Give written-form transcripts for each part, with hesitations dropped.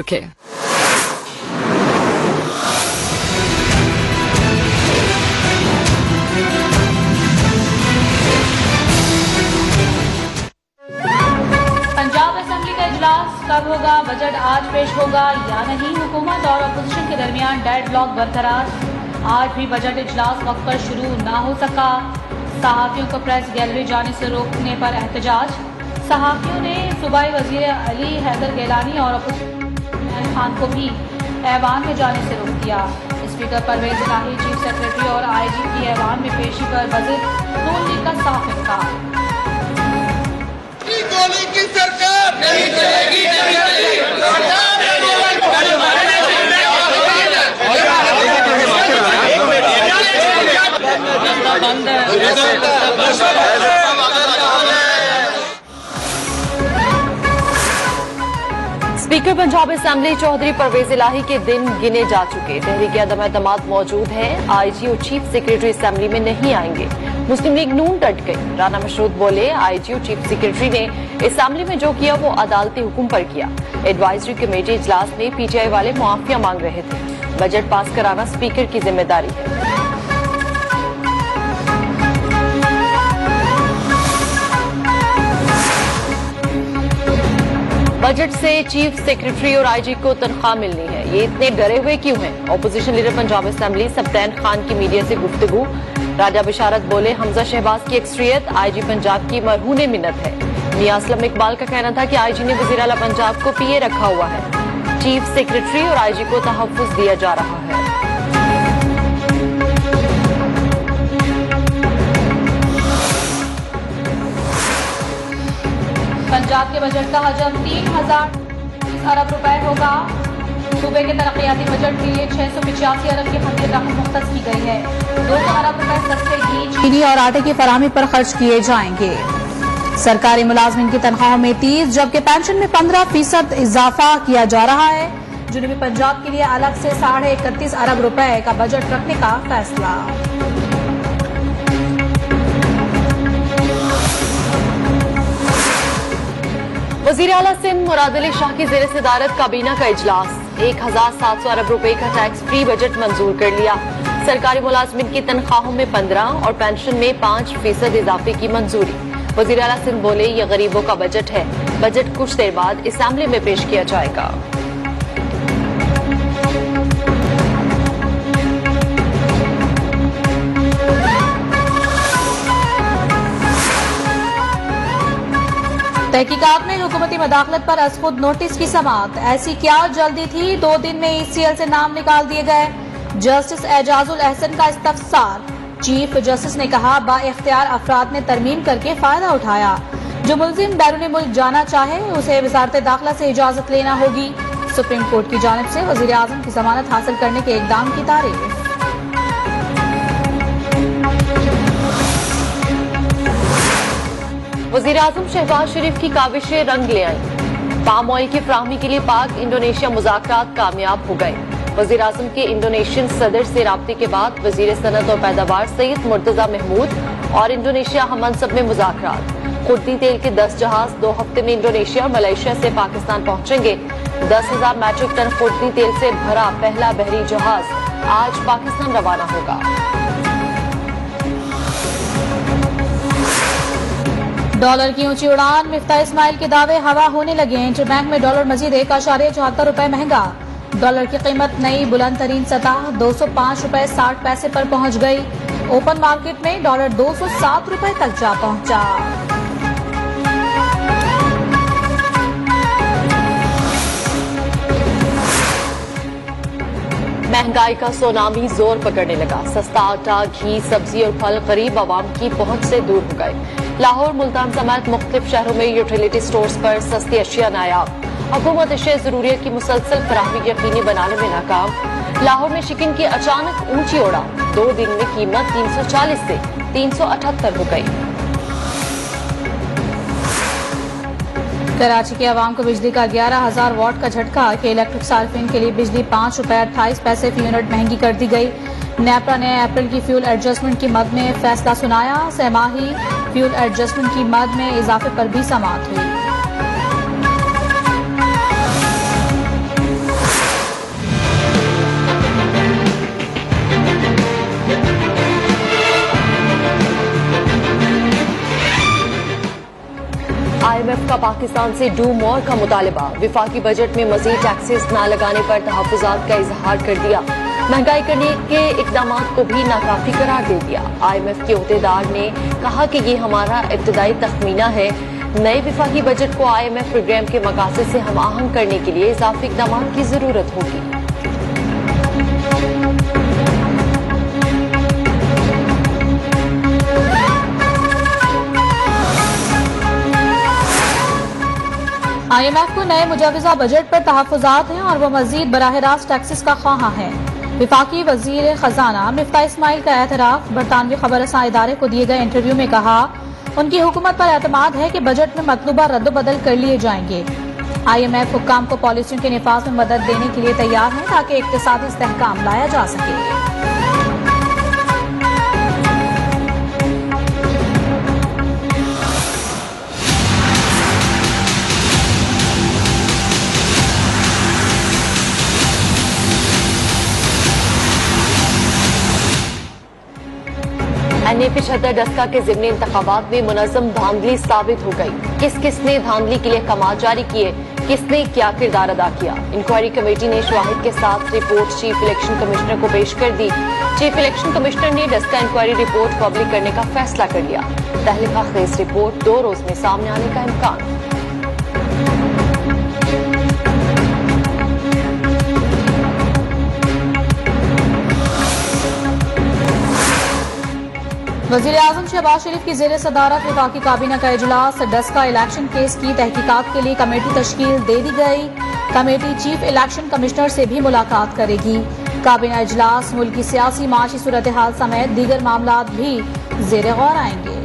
Okay. Punjab assembly का इजलास कब होगा? बजट आज पेश होगा या नहीं? हुकूमत और अपोजिशन के दरमियान डेडलॉक बरकरार। आज भी बजट इजलास वक्त पर शुरू ना हो सका। सहाफियों को प्रेस गैलरी जाने से रोकने पर एहतजाज। सहाफियों ने सूबाई वजीर अली हैदर गिलानी और अपोजिशन खान को भी ऐवान में जाने से रोक दिया। स्पीकर परवेज इलाही, चीफ सेक्रेटरी और IG की ऐवान में पेशी पर वजीर नून लीग का साफ इनकार। गोली की सरकार नहीं चलेगी, नहीं चलेगी। स्पीकर पंजाब असेंबली चौधरी परवेज इलाही के दिन गिने जा चुके। तहरीक अदम एतमाद मौजूद है। IG और चीफ सेक्रेटरी असेंबली में नहीं आएंगे। मुस्लिम लीग नून डट गई। राना मशरूद बोले, IG और चीफ सेक्रेटरी ने असेंबली में जो किया वो अदालती हुक्म पर किया। एडवाइजरी कमेटी इजलास में PTI वाले मुआफिया मांग रहे थे। बजट पास कराना स्पीकर की जिम्मेदारी है। बजट से चीफ सेक्रेटरी और IG को तनख्वाह मिलनी है। ये इतने डरे हुए क्यों हैं? Opposition leader Punjab assembly Sibtain Khan की मीडिया से गुफ्तगू। राजा बिशारत बोले, हमजा शहबाज की एक्सट्रियत IG पंजाब की मरहून मिन्नत है। मियां असलम इकबाल का कहना था कि IG ने वजीर आला पंजाब को PA रखा हुआ है। चीफ सेक्रेटरी और IG को तहफ्फुज दिया जा रहा है। पंजाब के बजट का हजम 3000 अरब रुपए होगा। सूबे के तरक्याती बजट के लिए 685 अरब की खरीद रकम मुख्तस की गई है। 200 अरब रुपए सस्ते घी, चीनी और आटे की फराहमी पर खर्च किए जाएंगे। सरकारी मुलाजमिन की तनख्वाह में 30 जबकि पेंशन में 15% इजाफा किया जा रहा है। जुनूबी पंजाब के लिए अलग से 31.5 अरब रुपए का बजट रखने का फैसला। वजीर आला सिंध मुराद अली शाह की जेर सदारत काबीना का इजलास। 1700 अरब रुपए का टैक्स फ्री बजट मंजूर कर लिया। सरकारी मुलाजमिन की तनख्वाहों में 15 और पेंशन में 5% इजाफे की मंजूरी। वजीर आला सिंध बोले, ये गरीबों का बजट है। बजट कुछ देर बाद असेंबली में पेश किया जाएगा। तहकीकात में हुकूमती मदाखलत पर अज़खुद नोटिस की समाअत। ऐसी क्या जल्दी थी? 2 दिन में ECL से नाम निकाल दिए गए। जस्टिस एजाजुल अहसन का इस्तफसार। चीफ जस्टिस ने कहा, बाइख्तियार अफराद ने तरमीम करके फायदा उठाया। जो मुल्जिम बैरून मुल्क जाना चाहे उसे वजारत दाखिला से इजाजत लेना होगी। सुप्रीम कोर्ट की जानिब से वजीर आजम की जमानत हासिल करने के इकदाम की तारीफ। वजीर आजम शहबाज शरीफ की काविशें रंग ले आई। पाम ऑयल की फराहमी के लिए पाक इंडोनेशिया मुज़ाकरात कामयाब हो गए। वजीर आजम के इंडोनेशियन सदर से राब्ते के बाद वजीर सनत और पैदावार सईद मुर्तजा महमूद और इंडोनेशिया हममनसब में मुज़ाकरात। खुर्दी तेल के 10 जहाज 2 हफ्ते में इंडोनेशिया और मलेशिया से पाकिस्तान पहुंचेंगे। 10,000 मैट्रिक टन खुर्दी तेल से भरा पहला बहरी जहाज आज पाकिस्तान रवाना होगा। डॉलर की ऊंची उड़ान। मिफ्ता इस्माइल के दावे हवा होने लगे। इंटरबैंक में डॉलर मजीद 1.74 रुपए महंगा। डॉलर की कीमत नई बुलंद तरीन सतह 205 रुपए 60 पैसे पर पहुंच गई। ओपन मार्केट में डॉलर 207 रुपए तक जा पहुंचा। महंगाई का सुनामी जोर पकड़ने लगा। सस्ता आटा, घी, सब्जी और फल गरीब आवाम की पहुंच से दूर हो गए। लाहौर, मुल्तान समेत मुख्तलिफ शहरों में यूटिलिटी स्टोर्स पर सस्ती अशिया नायाब। हुकूमत अशिया जरूरियत की मुसलसल फराहमी यकीनी बनाने में नाकाम। लाहौर में चिकन की अचानक ऊंची उड़ान। 2 दिन में कीमत 340 से 378 हो गई। कराची के अवाम को बिजली का 11,000 वाट का झटका के इलेक्ट्रिक सार्फिन के लिए बिजली 5 रुपए 28 पैसे फी यूनिट महंगी कर दी गई। नेपरा ने अप्रैल की फ्यूल एडजस्टमेंट की मद में फैसला सुनाया। सहमाही फ्यूल एडजस्टमेंट की मद में इजाफे पर भी समाअत हुई। पाकिस्तान से डू मोर का मुतालबा। विफाकी बजट में मजीद टैक्सेस न लगाने पर तहफ्फुज़ात का इजहार कर दिया। महंगाई करने के इकदाम को भी नाकाफी करार दे दिया। IMF के अहदेदार ने कहा कि ये हमारा इब्तदाई तखमीना है। नए विफाकी बजट को IMF प्रोग्राम के मकासद से हम आहंग करने के लिए इजाफी इकदाम की जरूरत होगी। IMF को नए मुजवजा बजट पर तहफ्फुज़ात हैं और वो मजीद बराह रास्त टैक्सेस का ख्वाहा है। विफाकी वजीर खजाना मिफ्ता इस्माइल का एतराफ। बरतानवी खबरसां इदारे को दिए गए इंटरव्यू में कहा उनकी हुकूमत पर एतमाद है कि बजट में मतलूबा रद्द-बदल कर लिए जाएंगे। IMF हुक्काम को पॉलिसियों के निफाज में मदद देने के लिए तैयार है ताकि इक्तिसादी इस्तेहकाम लाया जा सके। NA-75 डस्का के ज़िमनी इंतखाबात में मुनज़्ज़म धांधली साबित हो गई। किस किसने धांधली के लिए कमाल जारी किए, किसने क्या किरदार अदा किया। इंक्वायरी कमेटी ने शवाहिद के साथ रिपोर्ट चीफ इलेक्शन कमिश्नर को पेश कर दी। चीफ इलेक्शन कमिश्नर ने डस्का इंक्वायरी रिपोर्ट पब्लिक करने का फैसला कर लिया। तहलीका खेज रिपोर्ट 2 रोज में सामने आने का इम्कान। वज़ीर आज़म शहबाज शरीफ की ज़ेर सदारत विफाकी काबीना का इजलास। डस्का इलेक्शन केस की तहकीकात के लिए कमेटी तश्कील दे दी गई। कमेटी चीफ इलेक्शन कमिश्नर से भी मुलाकात करेगी। काबीना इजलास मुल्क की सियासी माशी सूरत हाल समेत दीगर मामलात भी ज़ेर गौर आएंगे।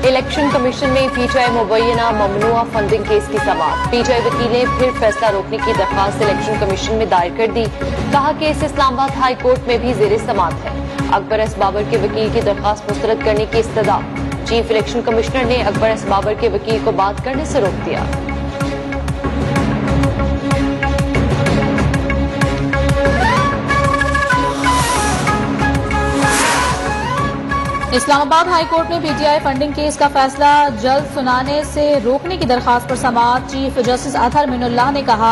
इलेक्शन कमीशन में PTI मुबैना ममनुआ फंडिंग केस की समाअत। PTI वकील ने फिर फैसला रोकने की दरखास्त इलेक्शन कमीशन में दायर कर दी। कहा कि इस इस्लामाबाद हाई कोर्ट में भी ज़ेर समाअत है। अकबर एस बाबर के वकील की दरखास्त मुस्तरद करने की इस्तदा। चीफ इलेक्शन कमिश्नर ने अकबर एस बाबर के वकील को बात करने से रोक दिया। इस्लामाबाद हाई कोर्ट ने PTI फंडिंग केस का फैसला जल्द सुनाने से रोकने की दरखास्त पर समाअत। चीफ जस्टिस अतहर मिनुल्लाह ने कहा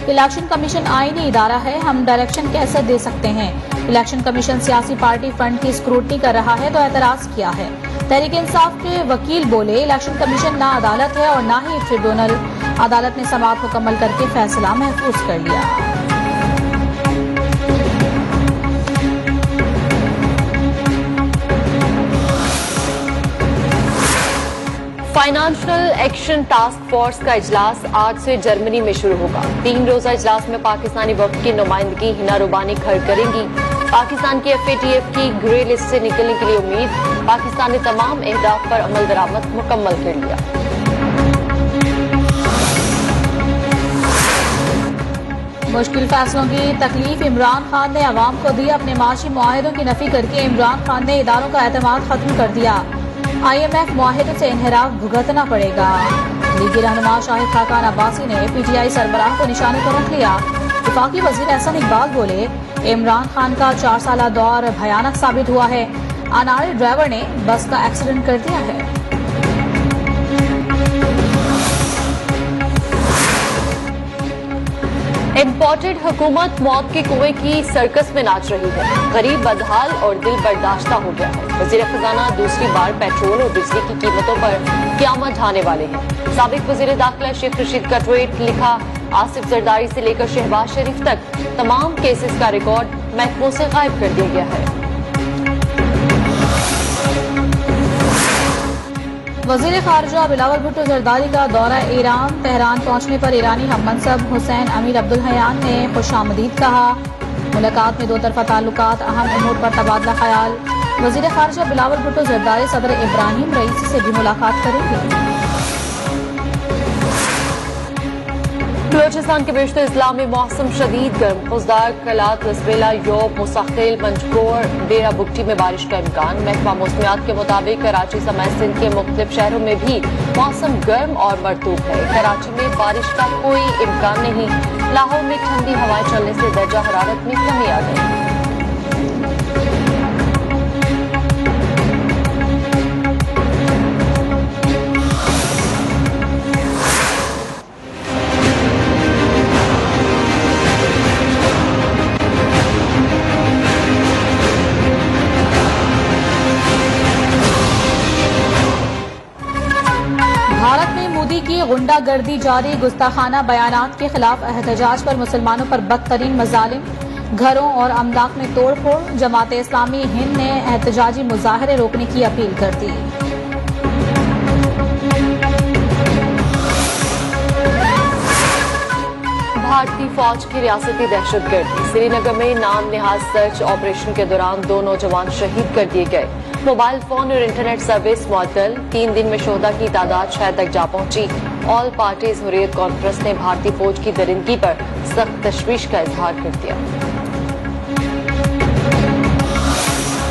इलेक्शन कमीशन आईनी इदारा है, हम डायरेक्शन कैसे दे सकते हैं। इलेक्शन कमीशन सियासी पार्टी फंड की स्क्रूटनी कर रहा है तो एतराज किया है। तहरीक इंसाफ के वकील बोले इलेक्शन कमीशन ना अदालत है और ना ही ट्रिब्यूनल। अदालत ने समाअत मुकम्मल करके फैसला महफूज कर लिया। फाइनेंशियल एक्शन टास्क फोर्स का इजलास आज से जर्मनी में शुरू होगा। 3 रोजा इजलास में पाकिस्तानी वफ्द की नुमाइंदगी हिना रुबानी घर करेंगी। पाकिस्तान की FATF की ग्रे लिस्ट से निकलने के लिए उम्मीद। पाकिस्तान ने तमाम अहदाफ पर अमल दरामद मुकम्मल कर लिया। मुश्किल फैसलों की तकलीफ इमरान खान ने अवाम को दी। अपने माशी मुआहिदों की नफी करके इमरान खान ने इदारों का एतमाद खत्म कर दिया। IMF मुआहिदों से इन्हिराफ भुगतना पड़ेगा। लीगी रहनुमा शाहिद खाकान अब्बासी ने PTI सरबराह को निशाने पर रख लिया। वफाकी वजीर एहसन इकबाल बोले इमरान खान का 4 साला दौर भयानक साबित हुआ है। अनाड़ी ड्राइवर ने बस का एक्सीडेंट कर दिया है। इम्पोर्टेड हुकूमत मौत के कुएं की सर्कस में नाच रही है। गरीब बदहाल और दिल बर्दाश्ता हो गया है। वजीर खजाना दूसरी बार पेट्रोल और बिजली की कीमतों पर क़यामत ढाने वाले हैं। साबिक वजीर दाखिला शेख रशीद का ट्वीट लिखा आसिफ जरदारी से लेकर शहबाज शरीफ तक तमाम केसेस का रिकॉर्ड महकमों से गायब कर दिया गया है। वजीर खारजा बिलावल भुट्टो जरदारी का दौरा ईरान। तेहरान पहुंचने पर ईरानी हम मनसब हुसैन अमीर अब्दुल हयान ने खुशामदीद कहा। मुलाकात में 2 तरफा ताल्लुकात, अहम उमूर पर तबादला ख्याल। वजीर खारजा बिलावल भुट्टो जरदारी सदर इब्राहिम रईसी से भी मुलाकात करेंगे। बलोचिस्तान के बेशतर अजला में मौसम शदीद गर्म। खुजदार कलात रसबेला योब मुस्तकिल मंजकोर डेरा बुगटी में बारिश का इम्कान। महकमा मौसमियात के मुताबिक कराची समेत सिंध के मुख्तलिफ शहरों में भी मौसम गर्म और मरतूब है। कराची में बारिश का कोई इम्कान नहीं। लाहौर में ठंडी हवाएं चलने से दर्जा हरारत में कमी आ गई। मोदी की गुंडागर्दी जारी, गुस्ताखाना बयानात के खिलाफ एहतजाज पर मुसलमानों पर बदतरीन मजालिम, घरों और अमलाक में तोड़फोड़। जमात इस्लामी हिंद ने एहतजाजी मुजाहरे रोकने की अपील कर दी। भारतीय फौज की रियासती दहशतगर्दी, श्रीनगर में नाम निहाज सर्च ऑपरेशन के दौरान 2 नौजवान शहीद कर दिए गए। मोबाइल फोन और इंटरनेट सर्विस मुअत्तल, 3 दिन में शोहदा की तादाद 6 तक जा पहुंची। ऑल पार्टीज हुर्रियत कॉन्फ्रेंस ने भारतीय फौज की दरिंदगी पर सख्त तशवीश का इजहार कर दिया।